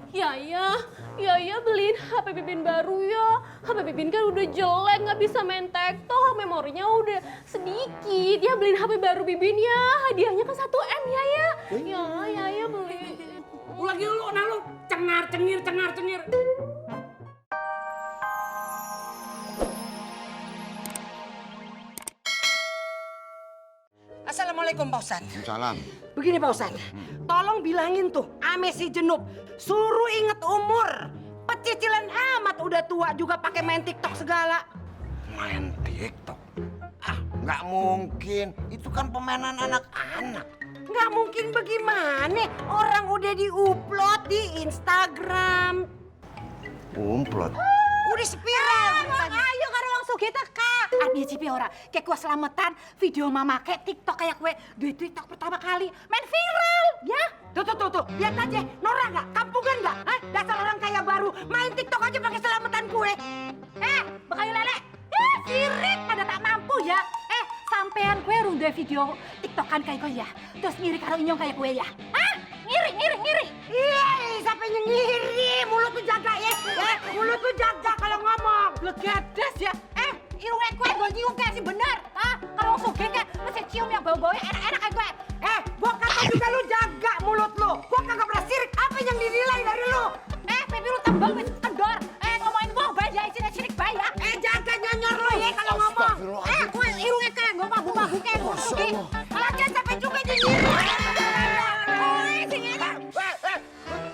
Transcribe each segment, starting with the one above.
Ya beliin HP Bibin baru ya. HP Bibin kan udah jelek, nggak bisa main TikTok, memorinya udah sedikit. Ya beliin HP baru Bibin ya, hadiahnya kan 1 M ya. Ya beli. Lagi lu, nah lu cengar-cengir. Assalamualaikum Pak Ustadz. Waalaikumsalam. Begini Pak Ustadz, tolong bilangin tuh ame si Jenup, suruh inget umur. Pecicilan amat udah tua juga pakai main TikTok segala. Main TikTok? Ah, nggak mungkin. Itu kan permainan anak-anak. Nggak mungkin bagaimana? Orang udah diupload di Instagram. Umplot. Udah spiral. Ayo karo wong sugih teka. Abi cipi ora, kayak kue selamatan video mama kayak TikTok kayak kue di TikTok pertama kali main viral, ya? Tuh, lihat aja, Nora nggak, kampungan nggak? Dasar orang kaya baru main TikTok aja pakai selamatan kue. Bakayu lele, sirik pada tak mampu ya. Sampean kue runde video TikTokan kayak kue ya, terus ngiri karo inyong kayak kue ya? Ngiri. Iya, sampai ngiri, mulut tuh jaga ya. Mulut tuh jaga kalau ngomong. Legadas ya. Irungnya kue gue nyium kayak sih bener. Kalau sugih kayak mesti cium yang bau-baunya enak-enak kayak gue. Gua kata juga lu jaga mulut lu. Gua kagak pernah sirik. Apa yang dinilai dari lu? Pipi lu tembang, wis kendor. Ngomongin gua bae ya, sirik bae ya. Jaga nyonyor lu ya kalau ngomong. Gue irungnya kayak gue mabuk-mabuk kayak gue sugih. Lagian sampai juga nyinyirin.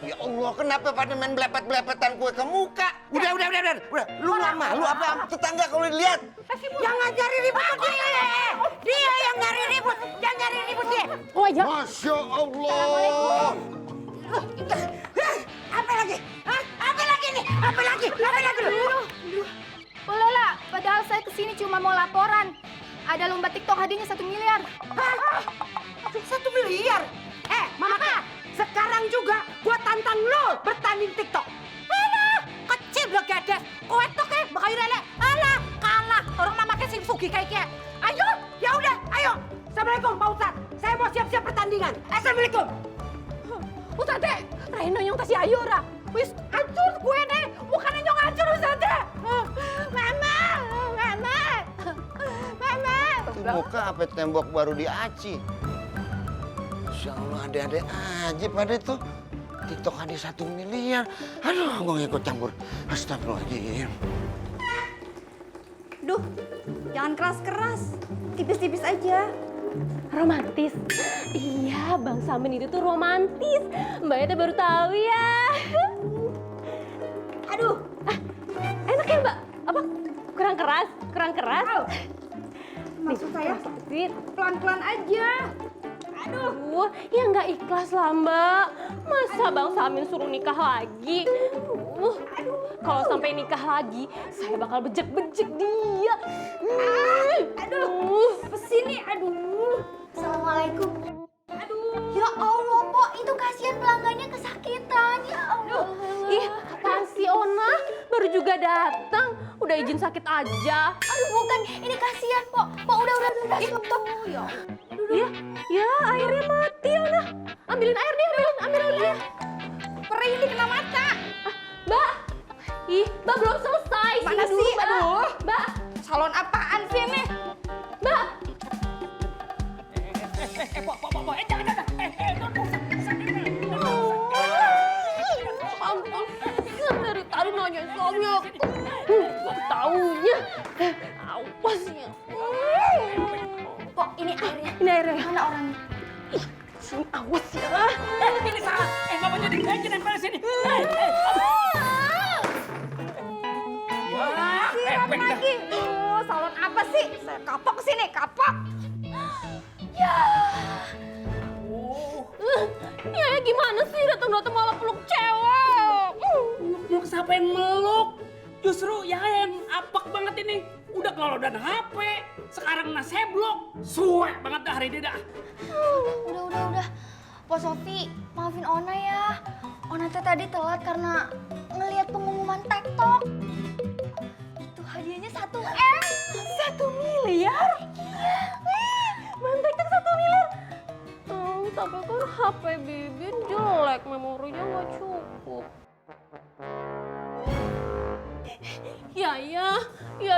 Ya Allah, kenapa pada main belepet-belepetan kue ke muka? Udah. Lu nggak malu apa tetangga kalau lihat? Yang ngajari ribut tuh dia. Dia yang nyari ribut. Yang nyari ribut dia. Oh ya. Masya Allah. Apa lagi? Apa lagi nih? Apa lagi lu? Ulah lah, padahal saya kesini cuma mau laporan. Ada lomba TikTok hadiahnya 1 miliar. 1 miliar? Mama Kak, sekarang juga gua tantang lu bertanding TikTok. Alah, kecil begadas. Kowe tok bakayu lele. Alah, kalah orang Mama Kak sing sugih kayak kia. Ayo, ya udah, ayo. Assalamualaikum Pak Ustadz. Saya mau siap-siap pertandingan. Assalamualaikum. Ustadz, Reno yang kasih ayo ora. Wis hancur gue deh. Bukan nyong hancur Ustadz. Mama. Itu muka apa tembok baru diaci? Masya Allah, ada-ada aja pada tuh. TikTok ada 1 miliar. Aduh, gue ngikut campur. Astagfirullahaladzim. Duh, jangan keras-keras. Tipis-tipis aja. Romantis. Iya, Bang Samin itu tuh romantis. Mbak Ete baru tahu ya. Aduh, Enak ya, Mbak? Apa? Kurang keras? maksud saya Fit. pelan-pelan aja. Aduh, ya nggak ikhlas lah, Mbak. Masa Bang Samin suruh nikah lagi? Kalau sampai nikah lagi, saya bakal bejek-bejek dia. Apa sih nih? Assalamualaikum. Ya Allah, Pok, itu kasihan pelanggannya kesakitan. Ya Allah. Ih, apaan sih, Ona? Baru juga datang, udah izin sakit aja. Aduh, bukan. Ini kasihan, Pok. Pok, udah. Stop. Ya, airnya mati, Ona. Ambilin air nih, ambil air. Perih ini kena mata. Mbak, Mbak belum selesai. Mana Sini sih? dulu, Mbak. Aduh. Mbak, Salon apaan sih ini? Mbak. Dari tadi nanya saya. Taunya. Awas ya. Pok, ini airnya. Ini airnya. Mana orangnya? Sini awas ya. Ini salah. Nggak mau jadi gaji nempel sini. Siram lagi. Salon apa sih? Saya kapok sini, kapok. Ya gimana sih datang-datang malah peluk cewek. Meluk siapa yang meluk? Justru ya yang apek banget ini. Udah kelolodan HP, sekarang kena seblok. Suek banget dah hari ini dah. Udah. Po Sofi, maafin Ona ya. Ona teh tadi telat karena ngelihat pengumuman TikTok. Itu hadiahnya 1 M. 1 miliar? Main TikTok 1 miliar? Tapi kan HP Bibin jelek, memorinya nggak cukup.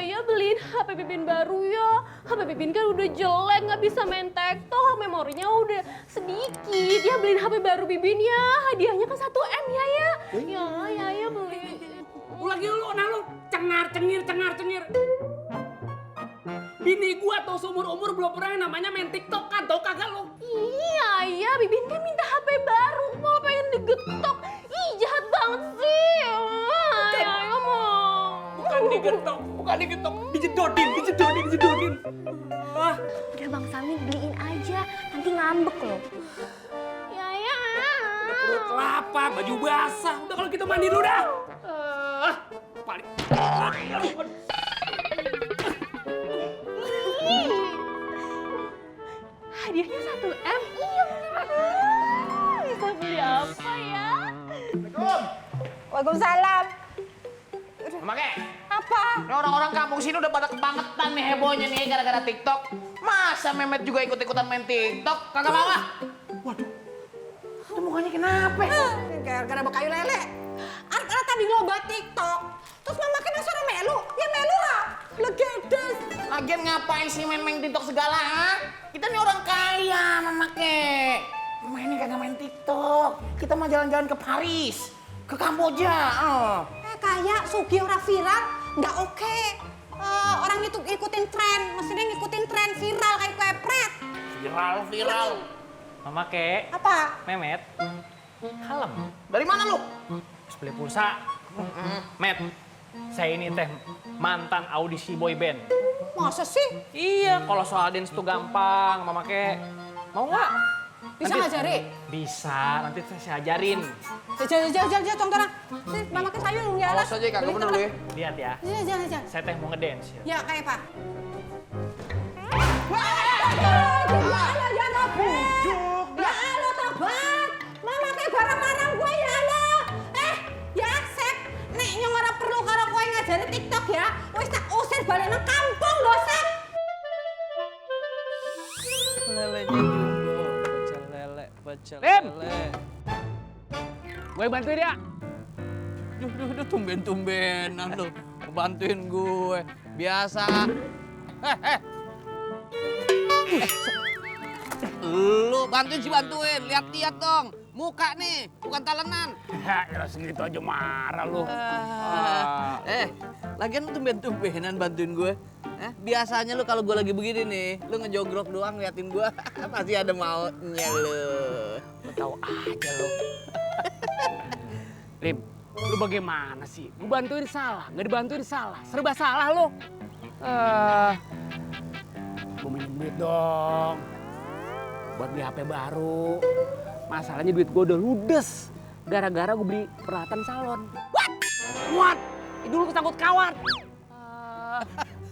ya beliin HP Bibin baru ya. HP Bibin kan udah jelek, nggak bisa main TikTok, memorinya udah sedikit. Ya beliin HP baru Bibin ya, hadiahnya kan 1 M ya ya. Ya beli. Lagi lu, nah lu cengar cengir. Bini gua tuh seumur-umur belum pernah yang namanya main TikTok kan, tau kagak lu? Iya ya, Bibin kan minta HP baru, mau pengen digetok. Ih jahat banget sih. Ya mau. Bukan digetok, dijedodin. Ah, Udah Bang Samin beliin aja, nanti ngambek loh. Ya. perut lapar, baju basah. Udah kalau gitu mandi dulu dah. Paling. Hadiahnya 1 M. Iya beneran. Bisa beli apa ya? Waalaikumsalam. Mama Kek, Apa? ini orang-orang kampung sini udah pada kebangetan nih hebohnya nih gara-gara TikTok. Masa Mehmet juga ikut-ikutan main TikTok? Kagak mau ah? Waduh, itu mukanya kenapa? Gara-gara bekayu lele. Karena tadi lomba TikTok. Terus mama kan suruh melu. Ya melu lah. Legedes. Lagian ngapain sih main TikTok segala, ha? Kita nih orang kaya, Mama Kek. Mama ini kagak main TikTok. Kita mau jalan-jalan ke Paris, ke Kamboja. Kayak Sugi orang viral. Nggak oke. Orang itu ikutin tren. Maksudnya ngikutin tren viral kayak kepret. Viral. Mama Kek, Apa? Mehmet, kalem. Dari mana lu? Terus beli pulsa. Met, saya ini teh mantan audisi boy band. Masa sih? Iya, kalau soal dance tuh gampang, Mama Kek. Mau nggak? Bisa ngajari? Bisa, nanti saya ajarin. Jangan, tontonan. Mama kan sayang ya lah. Awas aja kagak bener lu ya. Lihat ya, Jangan. saya teh mau ngedance. Ya. Ya kayak apa? Ya Allah tobat. Mama kayak barang-barang gue ya Allah. Ya Sep, nek nyong ora perlu karo kowe ngajari TikTok ya. Wis tak usir balik nang kampung lho Sep. Lelenya Jumbo, pecel Lim! lele. Gue bantuin ya. Duh, tumben-tumbenan lu. Bantuin gue. Biasa. Lu bantuin. Lihat dong. Muka nih, bukan talenan. Ya segitu aja marah lu. Lagian lu tumben-tumbenan bantuin gue. Biasanya lu kalau gue lagi begini nih, lu ngejogrok doang ngeliatin gue, pasti ada maunya lu. Tahu aja lu. Lim, lu bagaimana sih? Gue bantuin salah, nggak dibantuin salah. Serba salah lu. Gue minjem duit dong. Buat beli HP baru. Masalahnya duit gue udah ludes. Gara-gara gue beli peralatan salon. What? Dulu kesangkut kawat.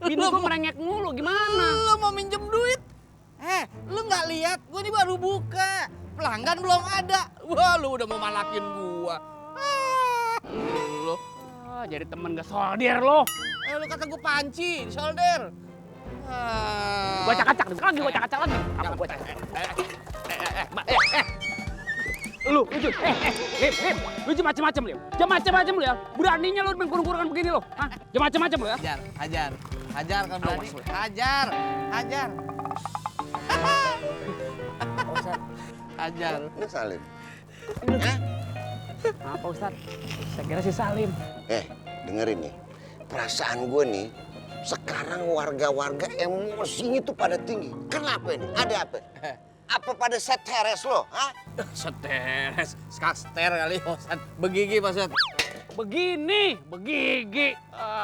Bini gue merengek mulu, gimana? Lu mau minjem duit? Lu nggak lihat? Gue ini baru buka. Pelanggan belum ada. Wah, lu udah mau malakin gua. Lu. Jadi temen gak solder lo. Lu kata gua panci, solder. Gua acak-acak lagi, gua acak-acak lagi. Apa gua acak? Lu lu jangan macem-macem lu. Jangan macem-macem lu ya. Beraninya lu main kurung-kurungan begini lu. Hah? Jangan macem-macem lu ya. Hajar kan berani. Hajar. Hajar. Ini Salim. Apa Ustaz? Saya kira si Salim. Dengerin nih. Perasaan gue nih, sekarang warga-warga emosinya tuh pada tinggi. Kenapa ini? Ada apa? Apa pada seteres lo? Hah? Seteres, skaster kali Ustaz. Begigi Pak Ustaz. Begini, begigi.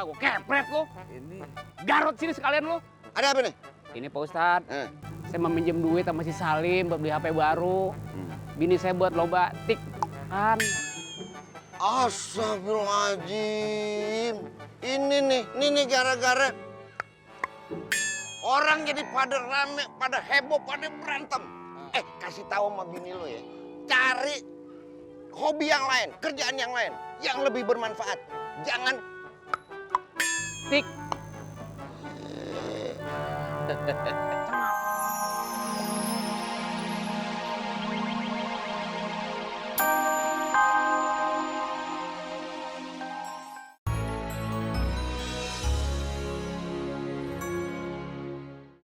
Gua kepret lu. Ini Garot sini sekalian lu. Ada apa nih? Ini Pak Ustad, saya mau minjem duit sama si Salim buat beli HP baru. Bini saya buat lomba tik kan. Astagfirullahaladzim. Ini nih gara-gara orang jadi pada rame, pada heboh, pada berantem. Kasih tahu sama bini lo ya, cari hobi yang lain, kerjaan yang lain, yang lebih bermanfaat. Jangan Tik.